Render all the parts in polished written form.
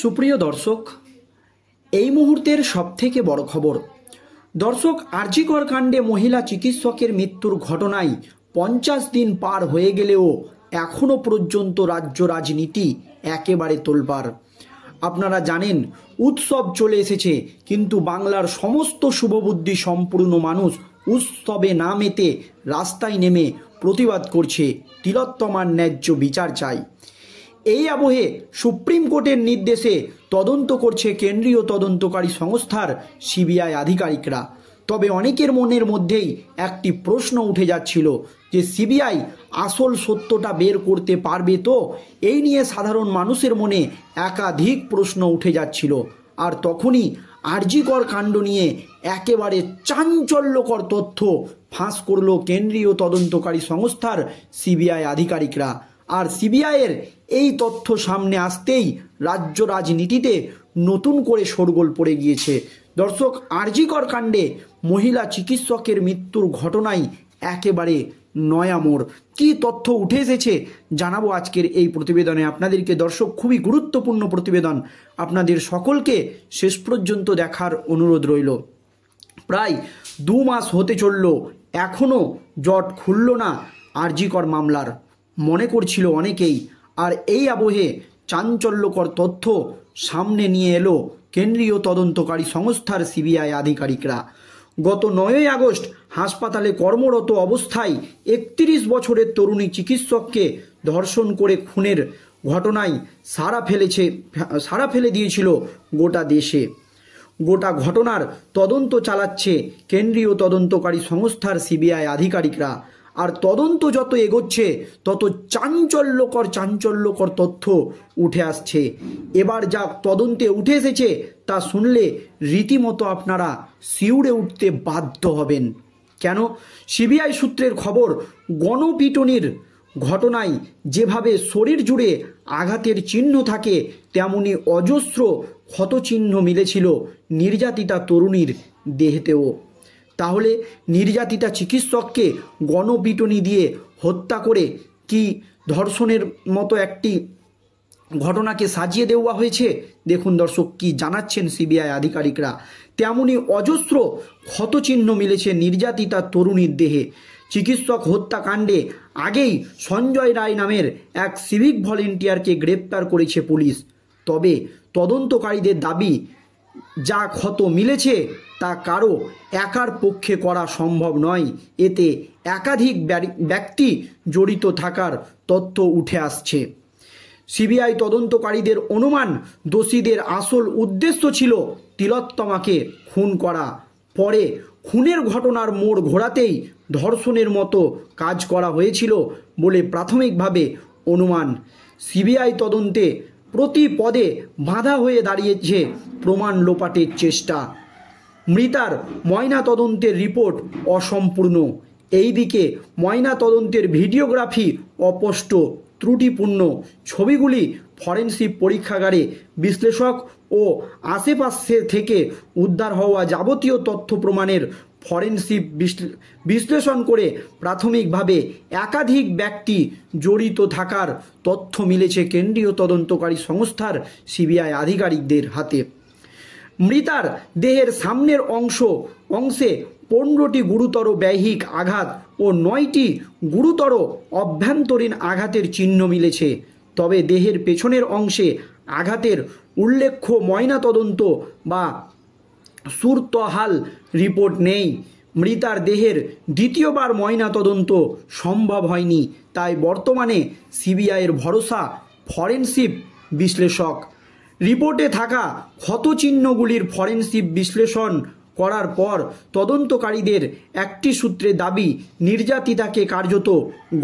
সুপ্রিয় দর্শক, এই মুহূর্তের সবথেকে বড় খবর। দর্শক, আর.জি. কর কাণ্ডে মহিলা চিকিৎসকের মৃত্যুর ঘটনায় 50 দিন পার হয়ে গেলেও এখনও পর্যন্ত রাজ্য রাজনীতি একেবারে তোলপাড়। আপনারা জানেন, উৎসব চলে এসেছে, কিন্তু বাংলার সমস্ত শুভবুদ্ধি সম্পূর্ণ মানুষ উৎসবে না মেতে রাস্তায় নেমে প্রতিবাদ করছে, তিলোত্তমার ন্যায্য বিচার চাই। এই আবহে সুপ্রিম কোর্টের নির্দেশে তদন্ত করছে কেন্দ্রীয় তদন্তকারী সংস্থার সিবিআই আধিকারিকরা। তবে অনেকের মনের মধ্যেই একটি প্রশ্ন উঠে যাচ্ছিল যে সিবিআই আসল সত্যটা বের করতে পারবে তো? এই নিয়ে সাধারণ মানুষের মনে একাধিক প্রশ্ন উঠে যাচ্ছিল। আর তখনই আর.জি. কর কাণ্ড নিয়ে একেবারে চাঞ্চল্যকর তথ্য ফাঁস করল কেন্দ্রীয় তদন্তকারী সংস্থার সিবিআই আধিকারিকরা। আর সিবিআইয়ের এই তথ্য সামনে আসতেই রাজ্য রাজনীতিতে নতুন করে শোরগোল পড়ে গিয়েছে। দর্শক, আর.জি. কর কাণ্ডে মহিলা চিকিৎসকের মৃত্যুর ঘটনায় একেবারে নয়া মোড়। কী তথ্য উঠে এসেছে জানাবো আজকের এই প্রতিবেদনে আপনাদেরকে। দর্শক, খুবই গুরুত্বপূর্ণ প্রতিবেদন, আপনাদের সকলকে শেষ পর্যন্ত দেখার অনুরোধ রইল। প্রায় 2 মাস হতে চলল, এখনও জট খুলল না আর.জি. কর মামলার, মনে করছিল অনেকেই। আর এই আবহে চাঞ্চল্যকর তথ্য সামনে নিয়ে এলো কেন্দ্রীয় তদন্তকারী সংস্থার সিবিআই আধিকারিকরা। গত 9ই আগস্ট হাসপাতালে কর্মরত অবস্থায় 31 বছরের তরুণী চিকিৎসককে ধর্ষণ করে খুনের ঘটনায় সাড়া ফেলে দিয়েছিল গোটা দেশে। গোটা ঘটনার তদন্ত চালাচ্ছে কেন্দ্রীয় তদন্তকারী সংস্থার সিবিআই আধিকারিকরা। আর তদন্ত যত এগোচ্ছে তত চাঞ্চল্যকর তথ্য উঠে আসছে। এবার যা তদন্তে উঠে এসেছে তা শুনলে রীতিমতো আপনারা শিউরে উঠতে বাধ্য হবেন। কেন? সিবিআই সূত্রের খবর, গণপিটুনির ঘটনায় যেভাবে শরীর জুড়ে আঘাতের চিহ্ন থাকে, তেমনি অজস্র ক্ষতচিহ্ন মিলেছিল নির্যাতিতা তরুণীর দেহেতেও। তাহলে নির্যাতিতা চিকিৎসককে গণপিটুনি দিয়ে হত্যা করে কি ধর্ষণের মতো একটি ঘটনাকে সাজিয়ে দেওয়া হয়েছে? দেখুন দর্শক, কি জানাচ্ছেন সিবিআই আধিকারিকরা। তেমনি অজস্র ক্ষতচিহ্ন মিলেছে নির্যাতিতা তরুণীর দেহে। চিকিৎসক হত্যাকাণ্ডে আগেই সঞ্জয় রায় নামের এক সিভিক ভলেন্টিয়ারকে গ্রেপ্তার করেছে পুলিশ। তবে তদন্তকারীদের দাবি, যা ক্ষত মিলেছে তা কারো একার পক্ষে করা সম্ভব নয়। এতে একাধিক ব্যক্তি জড়িত থাকার তথ্য উঠে আসছে। সিবিআই তদন্তকারীদের অনুমান, দোষীদের আসল উদ্দেশ্য ছিল তিলোত্তমাকে খুন করা। পরে খুনের ঘটনার মোড় ঘোরাতেই ধর্ষণের মতো কাজ করা হয়েছিল বলে প্রাথমিকভাবে অনুমান। সিবিআই তদন্তে প্রতি পদে বাধা হয়ে দাঁড়িয়েছে প্রমাণ লোপাটের চেষ্টা। মৃতার ময়না তদন্তের রিপোর্ট অসম্পূর্ণ। এইদিকে ময়না তদন্তের ভিডিওগ্রাফি অস্পষ্ট, ত্রুটিপূর্ণ। ছবিগুলি ফরেনসিক পরীক্ষাগারে বিশ্লেষক ও আশেপাশে থেকে উদ্ধার হওয়া যাবতীয় তথ্য প্রমাণের ফরেনসিক বিশ্লেষণ করে প্রাথমিকভাবে একাধিক ব্যক্তি জড়িত থাকার তথ্য মিলেছে কেন্দ্রীয় তদন্তকারী সংস্থার সিবিআই আধিকারিকদের হাতে। মৃতার দেহের সামনের অংশে 15টি গুরুতর বাহ্যিক আঘাত ও 9টি গুরুতর অভ্যন্তরীণ আঘাতের চিহ্ন মিলেছে। তবে দেহের পেছনের অংশে আঘাতের উল্লেখ্য ময়নাতদন্ত বা সুরতহাল রিপোর্ট নেই। মৃতার দেহের দ্বিতীয়বার ময়নাতদন্ত সম্ভব হয়নি, তাই বর্তমানে সিবিআইয়ের ভরসা ফরেনসিক বিশ্লেষক। রিপোর্টে থাকা ক্ষতচিহ্নগুলির ফরেনসিক বিশ্লেষণ করার পর তদন্তকারীদের একটি সূত্রে দাবি, নির্যাতিতাকে কার্যত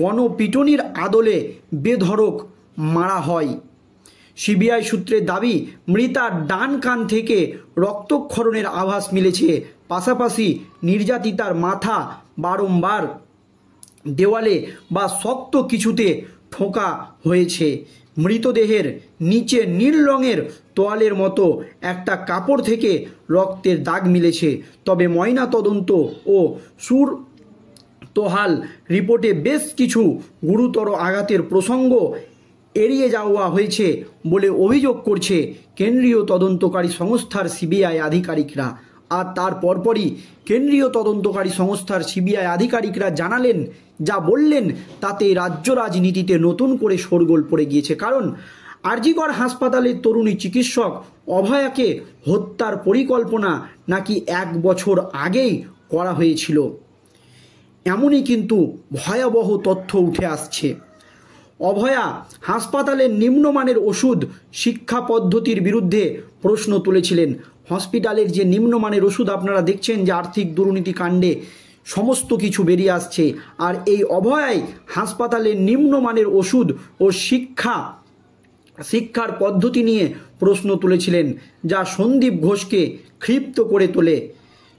গণপিটুনির আদলে বেধড়ক মারা হয়। সিবিআই সূত্রের দাবি, মৃতার ডান কান থেকে রক্তক্ষরণের আভাস মিলেছে। পাশাপাশি নির্যাতিতার মাথা বারংবার দেওয়ালে বা শক্ত কিছুতে ঠোকা হয়েছে। মৃতদেহের নিচে নীল রঙের তোয়ালের মতো একটা কাপড় থেকে রক্তের দাগ মিলেছে। তবে ময়নাতদন্ত ও সুরতহাল রিপোর্টে বেশ কিছু গুরুতর আঘাতের প্রসঙ্গ এড়িয়ে যাওয়া হয়েছে বলে অভিযোগ করছে কেন্দ্রীয় তদন্তকারী সংস্থার সিবিআই আধিকারিকরা। আর তার পরপরই কেন্দ্রীয় তদন্তকারী সংস্থার সিবিআই আধিকারিকরা জানালেন, যা বললেন তাতে রাজ্য রাজনীতিতে নতুন করে শোরগোল পড়ে গিয়েছে। কারণ আরজিকর হাসপাতালের তরুণী চিকিৎসক অভয়াকে হত্যার পরিকল্পনা নাকি 1 বছর আগেই করা হয়েছিল, এমনই কিন্তু ভয়াবহ তথ্য উঠে আসছে। অভয়া হাসপাতালের নিম্নমানের ওষুধ শিক্ষা পদ্ধতির বিরুদ্ধে প্রশ্ন তুলেছিলেন। হসপিটালের যে নিম্নমানের ওষুধ আপনারা দেখছেন যে আর্থিক দুর্নীতি কাণ্ডে সমস্ত কিছু বেরিয়ে আসছে, আর এই অভয়াই হাসপাতালের নিম্নমানের ওষুধ ও শিক্ষার পদ্ধতি নিয়ে প্রশ্ন তুলেছিলেন, যা সন্দীপ ঘোষকে ক্ষিপ্ত করে তোলে।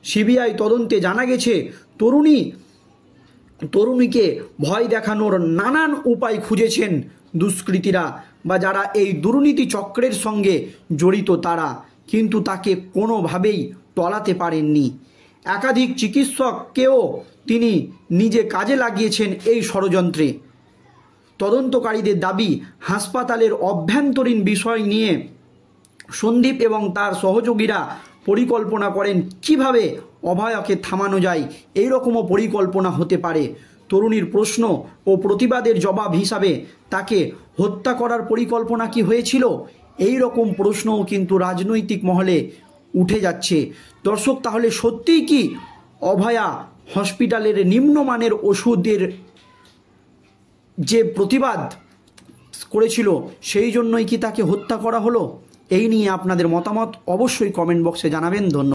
সিবিআই তদন্তে জানা গেছে তরুণীকে ভয় দেখানোর নানান উপায় খুঁজেছেন দুষ্কৃতীরা বা যারা এই দুর্নীতি চক্রের সঙ্গে জড়িত তারা, কিন্তু তাকে কোনোভাবেই টলাতে পারেননি। একাধিক চিকিৎসককেও তিনি নিজে কাজে লাগিয়েছেন এই ষড়যন্ত্রে। তদন্তকারীদের দাবি, হাসপাতালের অভ্যন্তরীণ বিষয় নিয়ে সন্দীপ এবং তার সহযোগীরা পরিকল্পনা করেন কিভাবে অভয়াকে থামানো যায়। এই রকমও পরিকল্পনা হতে পারে। তরুণীর প্রশ্ন ও প্রতিবাদের জবাব হিসাবে তাকে হত্যা করার পরিকল্পনা কি হয়েছিল, এই রকম প্রশ্নও কিন্তু রাজনৈতিক মহলে উঠে যাচ্ছে। দর্শক, তাহলে সত্যিই কি অভয়া হসপিটালের নিম্নমানের ওষুধের যে প্রতিবাদ করেছিল সেই জন্যই কি তাকে হত্যা করা হলো? এই নিয়ে আপনাদের মতামত অবশ্যই কমেন্ট বক্সে জানাবেন। ধন্যবাদ।